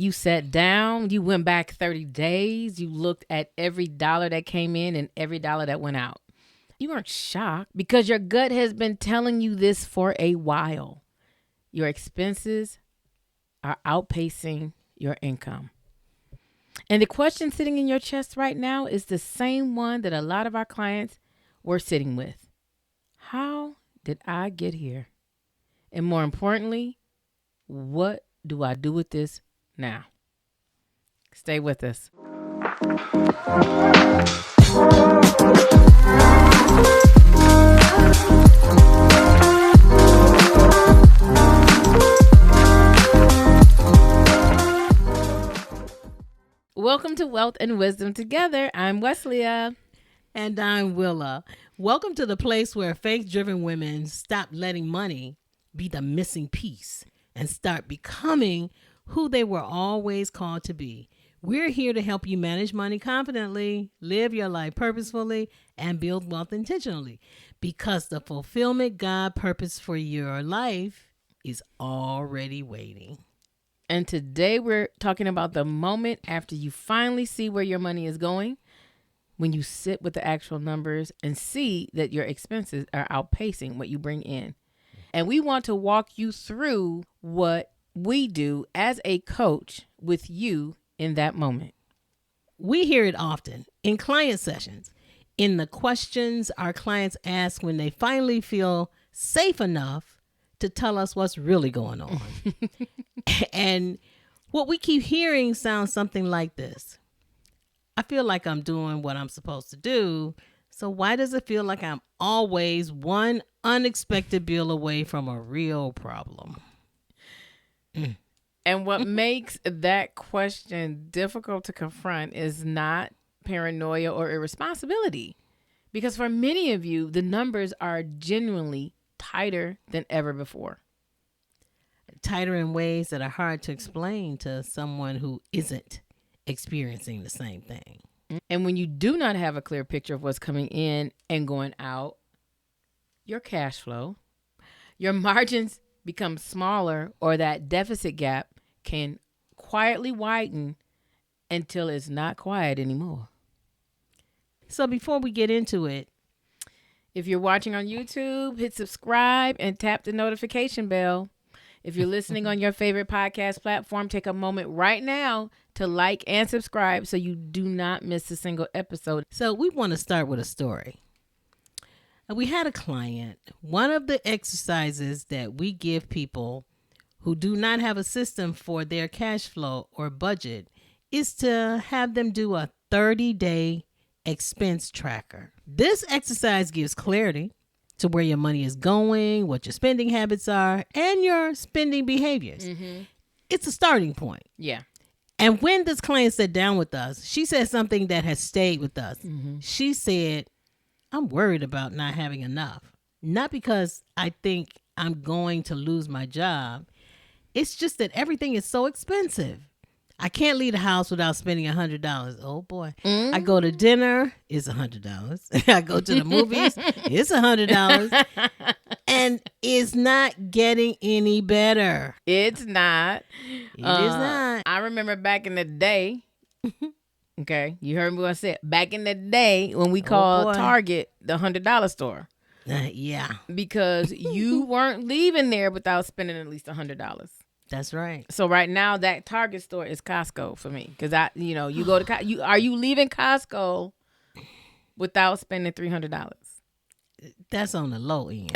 You sat down, you went back 30 days, you looked at every dollar that came in and every dollar that went out. You weren't shocked because your gut has been telling you this for a while. Your expenses are outpacing your income. And the question sitting in your chest right now is the same one that a lot of our clients were sitting with. How did I get here? And more importantly, what do I do with this now? Stay with us. Welcome to Wealth and Wisdom Together. I'm Weslia. And I'm Willa. Welcome to the place where faith-driven women stop letting money be the missing piece and start becoming who they were always called to be. We're here to help you manage money confidently, live your life purposefully, and build wealth intentionally, because the fulfillment God purposed for your life is already waiting. And today we're talking about the moment after you finally see where your money is going, when you sit with the actual numbers and see that your expenses are outpacing what you bring in. And we want to walk you through what we do as a coach with you in that moment. We hear it often in client sessions, in the questions our clients ask when they finally feel safe enough to tell us what's really going on. And what we keep hearing sounds something like this. I feel like I'm doing what I'm supposed to do, so why does it feel like I'm always one unexpected bill away from a real problem? And what makes that question difficult to confront is not paranoia or irresponsibility. Because for many of you, the numbers are genuinely tighter than ever before. Tighter in ways that are hard to explain to someone who isn't experiencing the same thing. And when you do not have a clear picture of what's coming in and going out, your cash flow, your margins become smaller, or that deficit gap can quietly widen until it's not quiet anymore. So before we get into it, if you're watching on YouTube, hit subscribe and tap the notification bell. If you're listening on your favorite podcast platform, take a moment right now to like and subscribe so you do not miss a single episode. So we want to start with a story. We had a client. One of the exercises that we give people who do not have a system for their cash flow or budget is to have them do a 30-day expense tracker. This exercise gives clarity to where your money is going, what your spending habits are, and your spending behaviors. Mm-hmm. It's a starting point. Yeah. And when this client sat down with us, she said something that has stayed with us. Mm-hmm. She said, I'm worried about not having enough. Not because I think I'm going to lose my job. It's just that everything is so expensive. I can't leave the house without spending $100. Oh boy. Mm-hmm. I go to dinner, it's $100. I go to the movies, it's $100. And it's not getting any better. It's not. It is not. I remember back in the day, okay, you heard me what I said. Back in the day when we called Target the $100 store. Yeah. Because you weren't leaving there without spending at least $100. That's right. So right now that Target store is Costco for me, because you go to are you leaving Costco without spending $300? That's on the low end.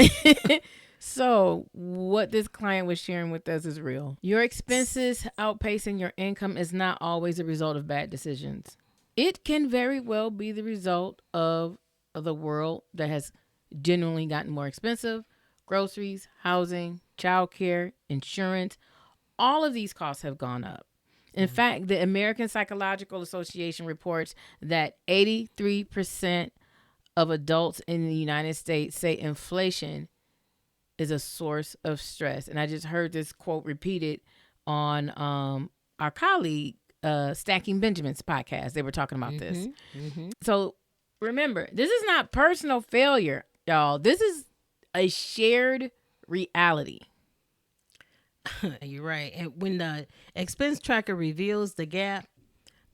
So what this client was sharing with us is real. Your expenses outpacing your income is not always a result of bad decisions. It can very well be the result of the world that has genuinely gotten more expensive. Groceries, housing, childcare, insurance. All of these costs have gone up. In fact, the American Psychological Association reports that 83% of adults in the United States say inflation is a source of stress. And I just heard this quote repeated on our colleague, Stacking Benjamin's podcast. They were talking about this. Mm-hmm. So remember, this is not personal failure, y'all. This is a shared reality. You're right. And when the expense tracker reveals the gap,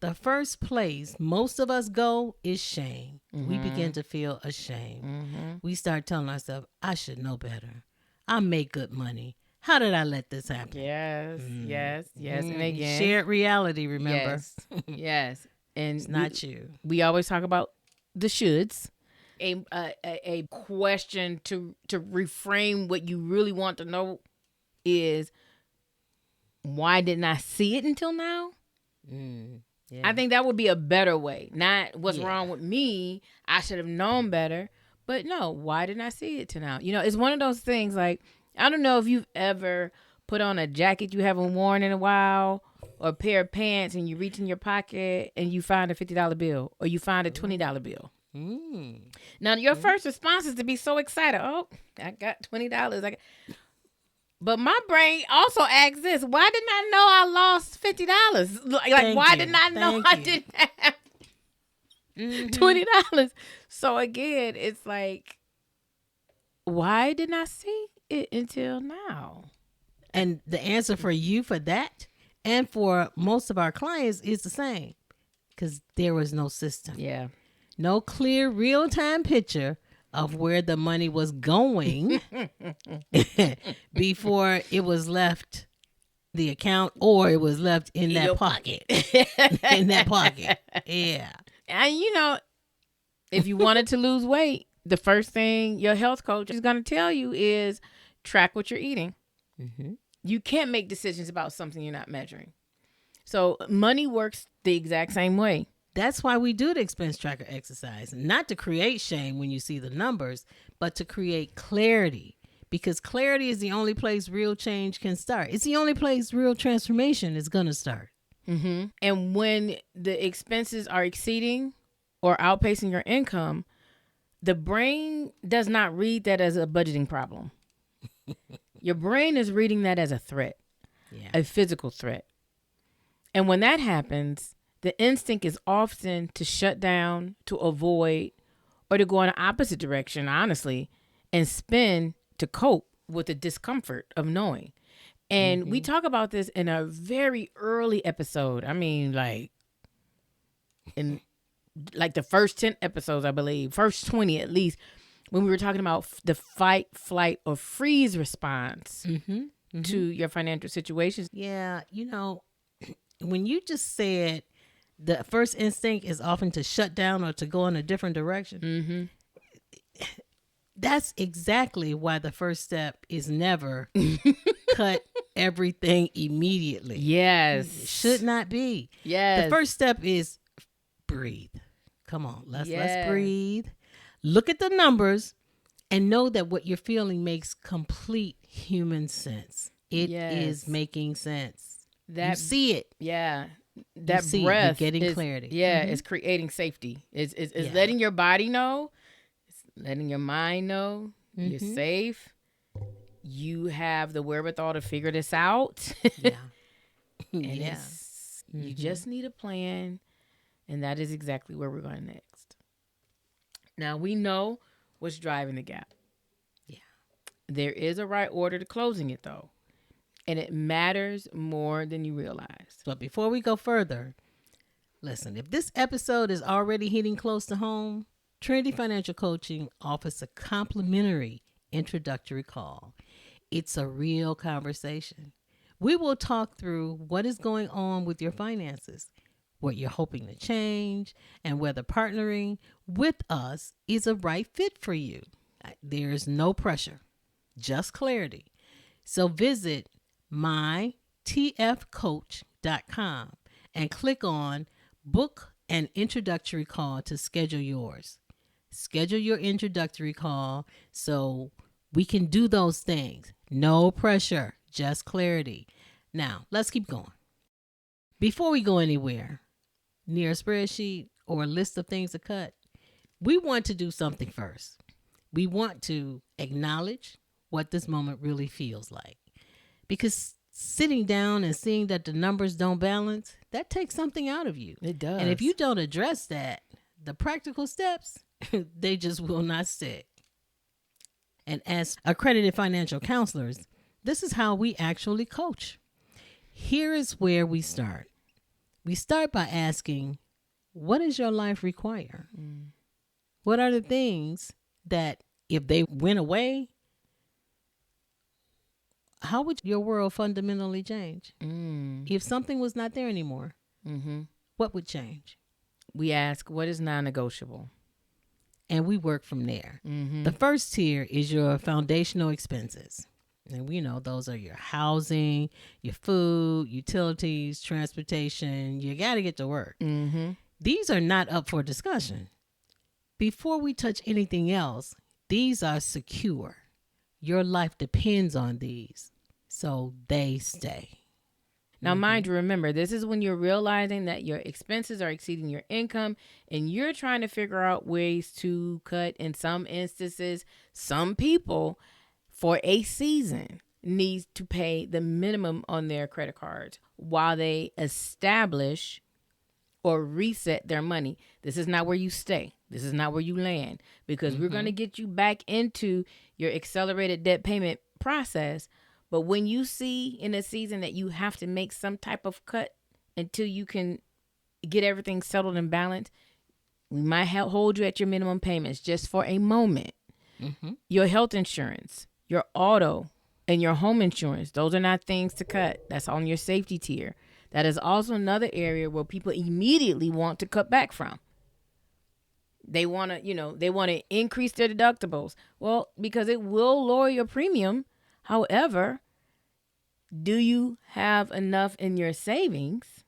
the first place most of us go is shame. We begin to feel ashamed. We start telling ourselves, I should know better. I make good money. How did I let this happen? Yes, yes. And again, Shared reality, remember? yes, yes. And It's not you. We always talk about the shoulds. A question to reframe what you really want to know is, why didn't I see it until now? Yeah. I think that would be a better way. Not what's wrong with me, I should have known better. But no, why didn't I see it till now? You know, it's one of those things like, I don't know if you've ever put on a jacket you haven't worn in a while, or a pair of pants, and you reach in your pocket and you find a $50 bill, or you find a $20 bill. Now, your first response is to be so excited. Oh, I got $20. But my brain also asks this: why didn't I know I lost $50? Like why didn't I know I didn't have $20? So again, it's like, why didn't I see it until now? And the answer for you for that and for most of our clients is the same, because there was no system. Yeah. No clear real-time picture of where the money was going before it was left the account, or it was left in that pocket. In that pocket. Yeah. And you know, if you wanted to lose weight, the first thing your health coach is going to tell you is track what you're eating. You can't make decisions about something you're not measuring. So money works the exact same way. That's why we do the expense tracker exercise, not to create shame when you see the numbers, but to create clarity, because clarity is the only place real change can start. It's the only place real transformation is going to start. And when the expenses are exceeding or outpacing your income, the brain does not read that as a budgeting problem. Your brain is reading that as a threat, a physical threat. And when that happens, the instinct is often to shut down, to avoid, or to go in the opposite direction, honestly, and spend to cope with the discomfort of knowing. And we talk about this in a very early episode. I mean, like in like the first 10 episodes, I believe, first 20 at least, when we were talking about the fight, flight, or freeze response to your financial situations. Yeah, you know, when you just said the first instinct is often to shut down or to go in a different direction, that's exactly why the first step is never cut everything immediately. Yes. It should not be. Yes. The first step is breathe. Come on, let's breathe. Look at the numbers and know that what you're feeling makes complete human sense. It is making sense. You see it. Yeah. That you breath you're getting is, clarity. It's creating safety. It's letting your body know. It's letting your mind know you're safe. You have the wherewithal to figure this out. You just need a plan, and that is exactly where we're going next. Now, we know what's driving the gap. Yeah. There is a right order to closing it, though. And it matters more than you realize. But before we go further, listen, if this episode is already hitting close to home, Trinity Financial Coaching offers a complimentary introductory call. It's a real conversation. We will talk through what is going on with your finances, what you're hoping to change, and whether partnering with us is a right fit for you. There's no pressure, just clarity. So visit mytfcoach.com and click on book an introductory call to schedule yours. Schedule your introductory call so we can do those things. No pressure, just clarity. Now, let's keep going. Before we go anywhere, near a spreadsheet or a list of things to cut, we want to do something first. We want to acknowledge what this moment really feels like. Because sitting down and seeing that the numbers don't balance, that takes something out of you. It does. And if you don't address that, the practical steps, they just will not stick. And as accredited financial counselors, This is how we actually coach. Here is where we start. We start by asking, what does your life require? What are the things that if they went away, how would your world fundamentally change? If something was not there anymore, what would change? We ask, what is non-negotiable? And we work from there. The first tier is your foundational expenses. And we know those are your housing, your food, utilities, transportation. You got to get to work. These are not up for discussion. Before we touch anything else, these are secure. Your life depends on these, so they stay. Now, mind you, remember, this is when you're realizing that your expenses are exceeding your income and you're trying to figure out ways to cut. In some instances, some people for a season need to pay the minimum on their credit cards while they establish or reset their money. This is not where you stay. This is not where you land, because we're going to get you back into your accelerated debt payment process. But when you see in a season that you have to make some type of cut until you can get everything settled and balanced, we might hold you at your minimum payments just for a moment. Your health insurance, your auto, and your home insurance, those are not things to cut. That's on your safety tier. That is also another area where people immediately want to cut back from. They want to, increase their deductibles. Well, because it will lower your premium. However, do you have enough in your savings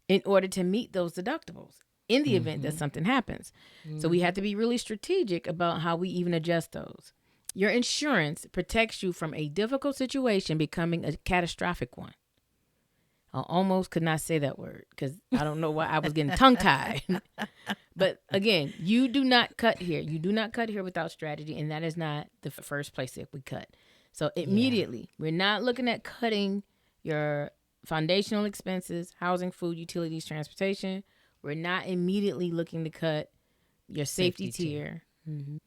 in order to meet those deductibles in the event that something happens? So we have to be really strategic about how we even adjust those. Your insurance protects you from a difficult situation becoming a catastrophic one. I almost could not say that word because I don't know why I was getting tongue-tied. But again, you do not cut here. You do not cut here without strategy, and that is not the first place that we cut. So immediately, we're not looking at cutting your foundational expenses, housing, food, utilities, transportation. We're not immediately looking to cut your safety tier,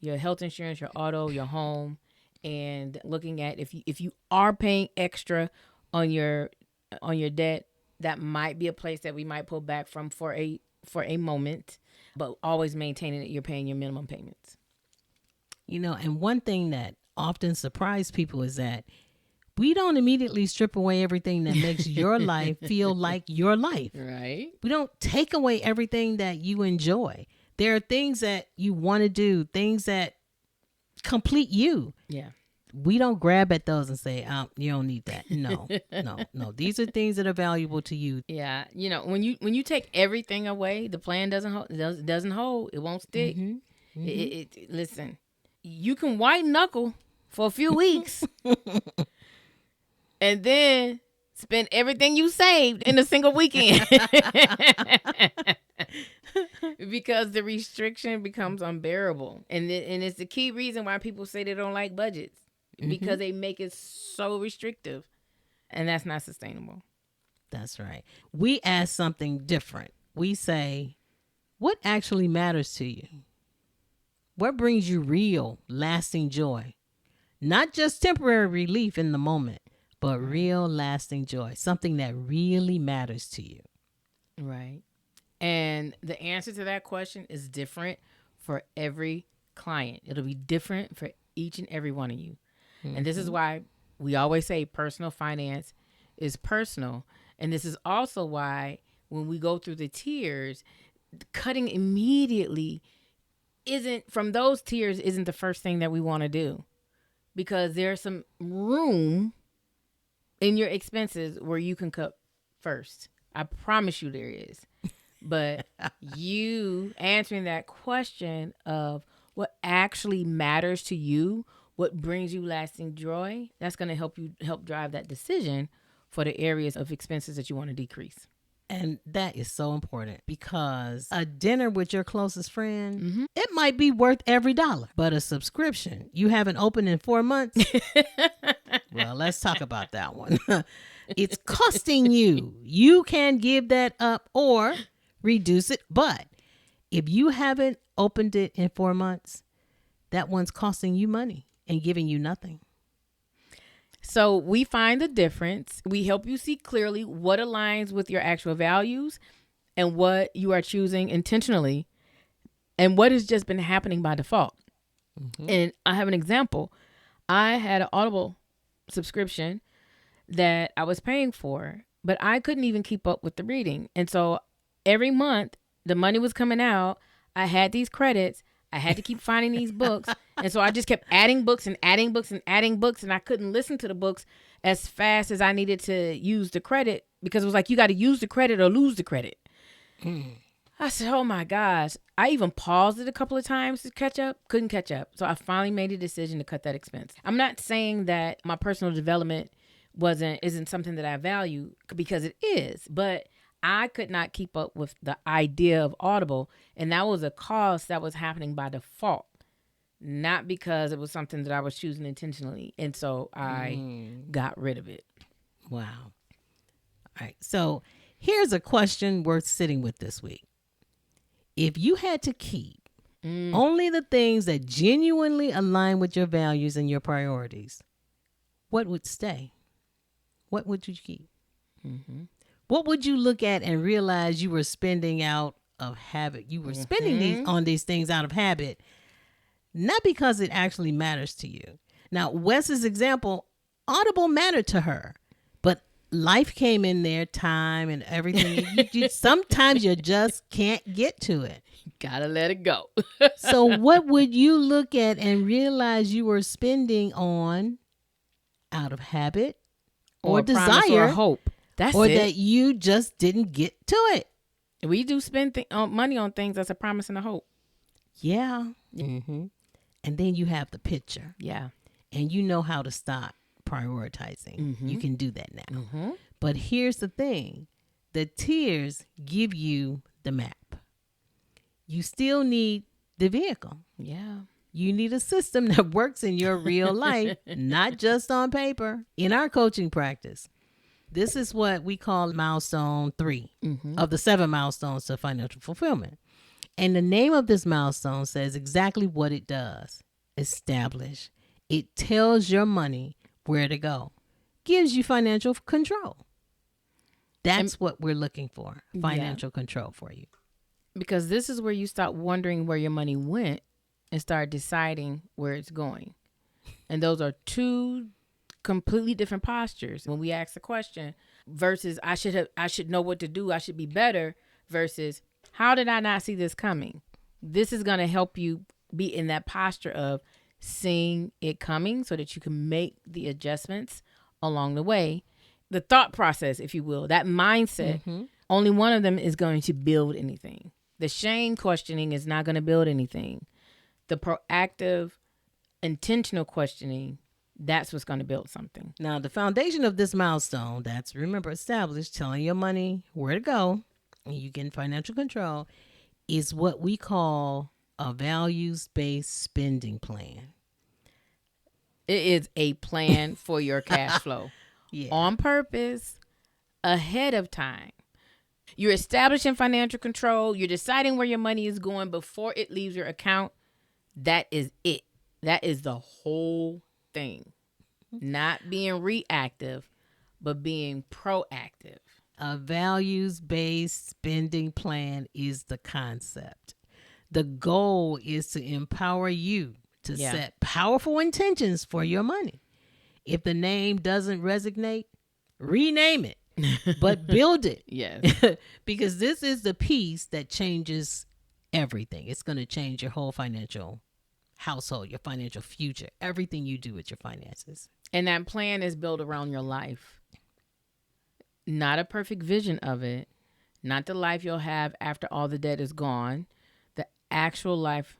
your health insurance, your auto, your home, and looking at if you are paying extra on your debt, that might be a place that we might pull back from for a moment, but always maintaining that you're paying your minimum payments. And one thing that often surprises people is that we don't immediately strip away everything that makes your life feel like your life. Right. We don't take away everything that you enjoy. There are things that you want to do, things that complete you. Yeah. We don't grab at those and say, you don't need that. No. These are things that are valuable to you. Yeah. When you take everything away, the plan doesn't hold. It won't stick. Listen, you can white knuckle for a few weeks and then spend everything you saved in a single weekend. Because the restriction becomes unbearable. And it's the key reason why people say they don't like budgets. Because they make it so restrictive, and that's not sustainable. That's right. We ask something different. We say, what actually matters to you? What brings you real, lasting joy? Not just temporary relief in the moment, but real, lasting joy. Something that really matters to you. Right. And the answer to that question is different for every client. It'll be different for each and every one of you. And this is why we always say personal finance is personal. And this is also why when we go through the tiers, cutting immediately from those tiers isn't the first thing that we want to do. Because there's some room in your expenses where you can cut first. I promise you there is. But you answering that question of what actually matters to you, what brings you lasting joy, that's going to help drive that decision for the areas of expenses that you want to decrease. And that is so important because a dinner with your closest friend, it might be worth every dollar, but a subscription you haven't opened in 4 months. Well, let's talk about that one. It's costing you. You can give that up or reduce it. But if you haven't opened it in 4 months, that one's costing you money and giving you nothing. So we find the difference. We help you see clearly what aligns with your actual values and what you are choosing intentionally and what has just been happening by default. And I have an example. I had an Audible subscription that I was paying for, but I couldn't even keep up with the reading. And so every month the money was coming out. I had these credits. I had to keep finding these books. And so I just kept adding books and adding books and adding books. And I couldn't listen to the books as fast as I needed to use the credit because it was like, you got to use the credit or lose the credit. I said, oh my gosh. I even paused it a couple of times to catch up. Couldn't catch up. So I finally made a decision to cut that expense. I'm not saying that my personal development isn't something that I value, because it is, but I could not keep up with the idea of Audible, and that was a cost that was happening by default, not because it was something that I was choosing intentionally. And so I got rid of it. Wow. All right. So here's a question worth sitting with this week. If you had to keep only the things that genuinely align with your values and your priorities, what would stay? What would you keep? What would you look at and realize you were spending out of habit? You were spending these things out of habit, not because it actually matters to you. Now, Wes's example, Audible mattered to her, but life came in there, time and everything. Sometimes you just can't get to it. Gotta let it go. So what would you look at and realize you were spending on out of habit or desire or hope? That's or it. that you just didn't get to it? We do spend money on things that's a promise and a hope. Yeah. And then you have the picture. Yeah. And you know how to stop prioritizing. You can do that now. But here's the thing. The tiers give you the map. You still need the vehicle. Yeah. You need a system that works in your real life, not just on paper. In our coaching practice, this is what we call Milestone 3 of the 7 milestones to financial fulfillment. And the name of this milestone says exactly what it does. Establish. It tells your money where to go. Gives you financial control. That's what we're looking for. Financial control for you. Because this is where you stop wondering where your money went and start deciding where it's going. And those are two completely different postures. When we ask the question versus I should know what to do, I should be better, versus how did I not see this coming? This is going to help you be in that posture of seeing it coming so that you can make the adjustments along the way. The thought process, if you will, that mindset, only one of them is going to build anything. The shame questioning is not going to build anything. The proactive, intentional questioning, that's what's going to build something. Now, the foundation of this milestone, that's, remember, established, telling your money where to go, and you get financial control, is what we call a values-based spending plan. It is a plan for your cash flow. On purpose, ahead of time. You're establishing financial control. You're deciding where your money is going before it leaves your account. That is it. That is the whole thing. Not being reactive, but being proactive. A values-based spending plan is the concept. The goal is to empower you to set powerful intentions for your money. If the name doesn't resonate, rename it, but build it. Yes. Because this is the piece that changes everything. It's going to change your whole financial household, your financial future, everything you do with your finances. And that plan is built around your life. Not a perfect vision of it. Not the life you'll have after all the debt is gone. The actual life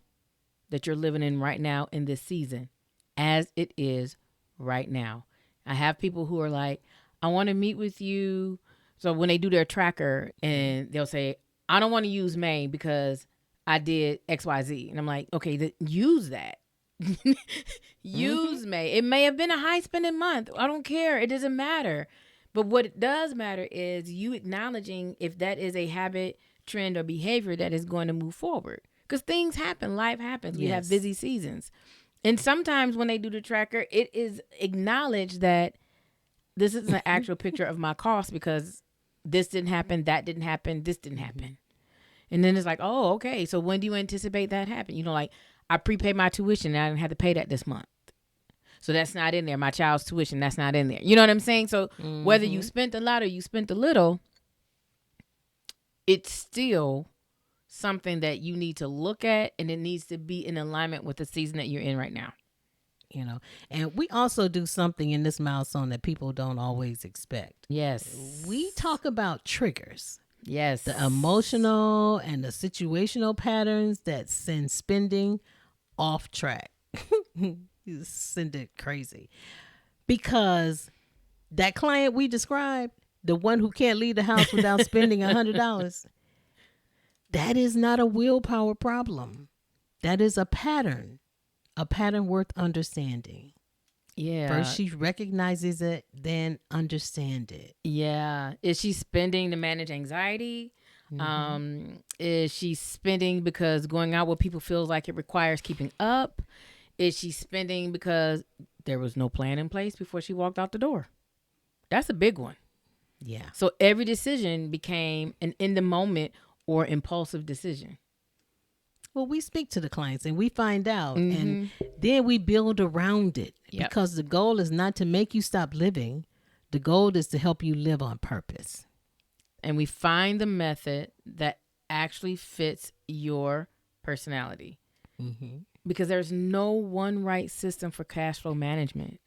that you're living in right now in this season, as it is right now. I have people who are like, I want to meet with you. So when they do their tracker and they'll say, I don't want to use May because I did XYZ. And I'm like, okay, use that. Use May. It may have been a high spending month. I don't care. It doesn't matter. But what it does matter is you acknowledging if that is a habit, trend, or behavior that is going to move forward. Because things happen. Life happens. We have busy seasons. And sometimes when they do the tracker, it is acknowledged that this is an actual picture of my cost because this didn't happen, that didn't happen, this didn't happen. And then it's like, oh, okay. So when do you anticipate that happen? Like I prepaid my tuition and I didn't have to pay that this month. So that's not in there. My child's tuition, that's not in there. You know what I'm saying? So whether you spent a lot or you spent a little, it's still something that you need to look at, and it needs to be in alignment with the season that you're in right now. And we also do something in this milestone that people don't always expect. Yes. We talk about triggers. Yes. The emotional and the situational patterns that send spending off track. You send it crazy. Because that client we described, the one who can't leave the house without spending $100, that is not a willpower problem. That is a pattern worth understanding. Yeah. First she recognizes it, then understand it. Yeah. Is she spending to manage anxiety? Is she spending because going out with people feels like it requires keeping up? Is she spending because there was no plan in place before she walked out the door? That's a big one. Yeah. So every decision became an in the moment or impulsive decision. Well, we speak to the clients and we find out, and then we build around it. Yep. Because the goal is not to make you stop living. The goal is to help you live on purpose. And we find the method that actually fits your personality. Because there's no one right system for cash flow management.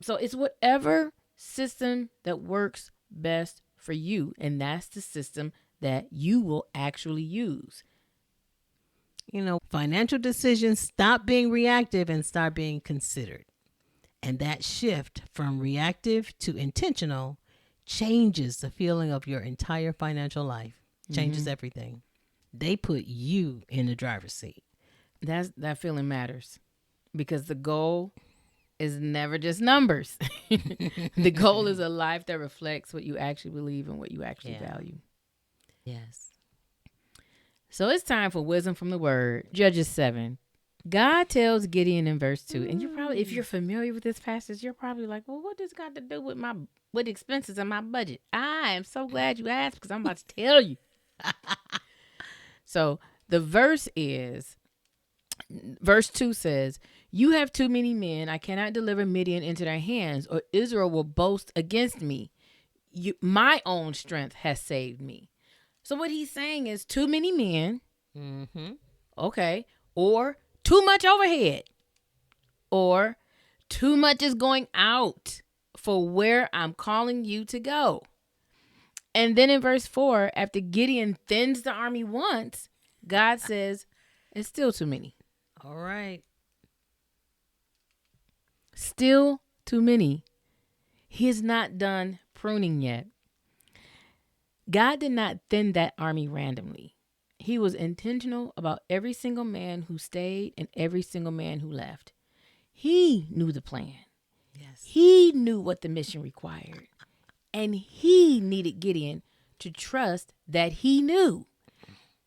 So it's whatever system that works best for you. And that's the system that you will actually use. Financial decisions stop being reactive and start being considered. And that shift from reactive to intentional changes the feeling of your entire financial life. Changes everything. They put you in the driver's seat. That feeling matters because the goal is never just numbers. The goal is a life that reflects what you actually believe and what you actually value. Yes. So it's time for wisdom from the word. Judges 7. God tells Gideon in verse 2, and if you're familiar with this passage, you're probably like, well, what does God to do with expenses and my budget? I am so glad you asked because I'm about to tell you. So the verse 2 says, you have too many men. I cannot deliver Midian into their hands, or Israel will boast against me. My own strength has saved me. So what he's saying is too many men. Okay. Or too much overhead. Or too much is going out for where I'm calling you to go. And then in verse 4, after Gideon thins the army once, God says, it's still too many. All right. Still too many. He is not done pruning yet. God did not thin that army randomly. He was intentional about every single man who stayed and every single man who left. He knew the plan. Yes. He knew what the mission required. And he needed Gideon to trust that he knew,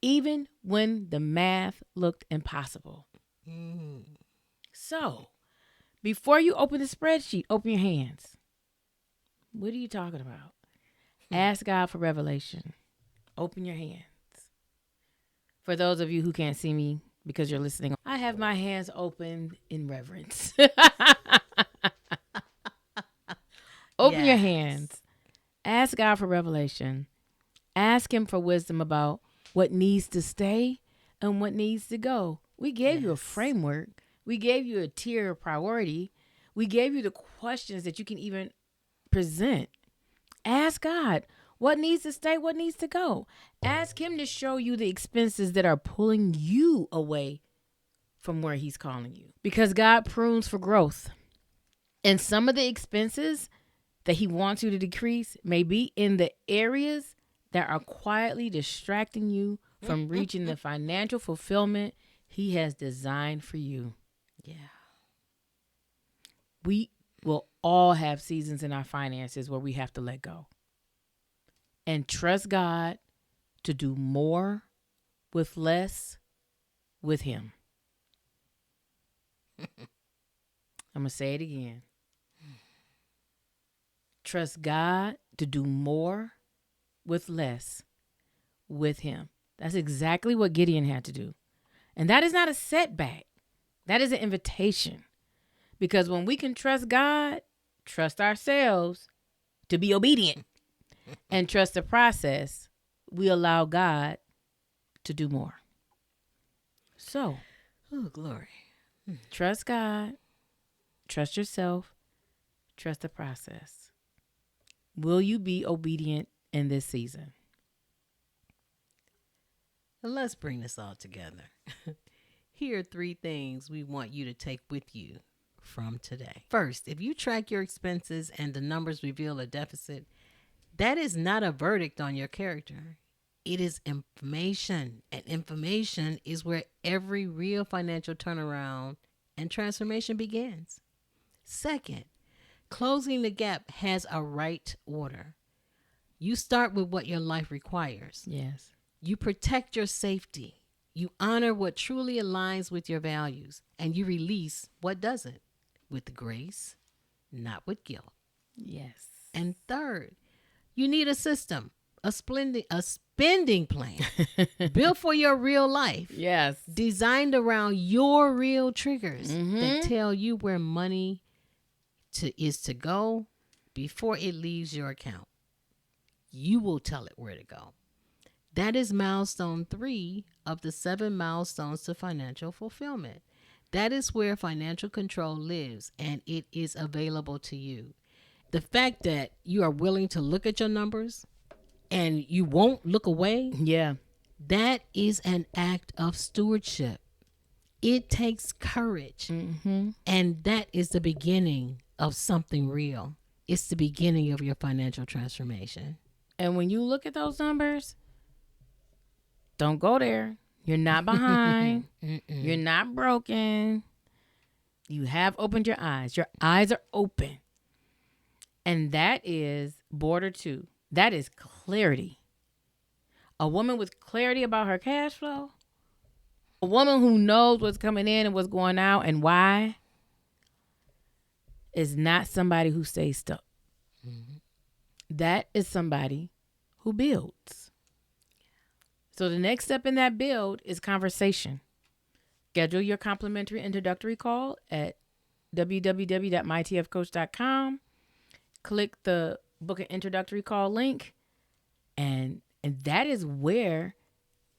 even when the math looked impossible. So, before you open the spreadsheet, open your hands. What are you talking about? Ask God for revelation. Open your hands. For those of you who can't see me because you're listening, I have my hands open in reverence. Open your hands. Ask God for revelation. Ask him for wisdom about what needs to stay and what needs to go. We gave you a framework. We gave you a tier of priority. We gave you the questions that you can even present. Ask God what needs to stay, what needs to go. Ask him to show you the expenses that are pulling you away from where he's calling you. Because God prunes for growth. And some of the expenses that he wants you to decrease may be in the areas that are quietly distracting you from reaching the financial fulfillment he has designed for you. Yeah. We will all have seasons in our finances where we have to let go and trust God to do more with less with him. I'm going to say it again. Trust God to do more with less with him. That's exactly what Gideon had to do. And that is not a setback. That is an invitation. Because when we can trust God, trust ourselves to be obedient, and trust the process, we allow God to do more. So, oh, glory. Trust God, trust yourself, trust the process. Will you be obedient in this season? Let's bring this all together. Here are 3 things we want you to take with you from today. First, if you track your expenses and the numbers reveal a deficit, that is not a verdict on your character. It is information, and information is where every real financial turnaround and transformation begins. Second, closing the gap has a right order. You start with what your life requires. Yes. You protect your safety. You honor what truly aligns with your values, and you release what doesn't, with grace, not with guilt. Yes. And third, you need a system, a spending plan built for your real life. Yes. Designed around your real triggers that tell you where money is to go before it leaves your account. You will tell it where to go. That is milestone 3 of the 7 milestones to financial fulfillment. That is where financial control lives, and it is available to you. The fact that you are willing to look at your numbers and you won't look away, Yeah. that is an act of stewardship. It takes courage, and that is the beginning of something real. It's the beginning of your financial transformation. And when you look at those numbers, don't go there. You're not behind. You're not broken. You have opened your eyes. Your eyes are open. And that is border 2. That is clarity. A woman with clarity about her cash flow. A woman who knows what's coming in and what's going out and why is not somebody who stays stuck. That is somebody who builds. So the next step in that build is conversation. Schedule your complimentary introductory call at www.mytfcoach.com. Click the book an introductory call link, and that is where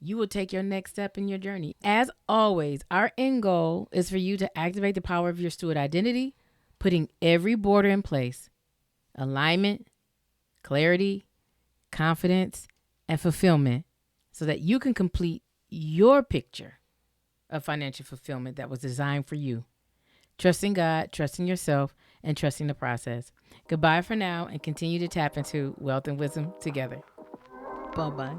you will take your next step in your journey. As always, our end goal is for you to activate the power of your steward identity, putting every border in place. Alignment, clarity, confidence, and fulfillment, so that you can complete your picture of financial fulfillment that was designed for you. Trusting God, trusting yourself, and trusting the process. Goodbye for now, and continue to tap into wealth and wisdom together. Bye-bye.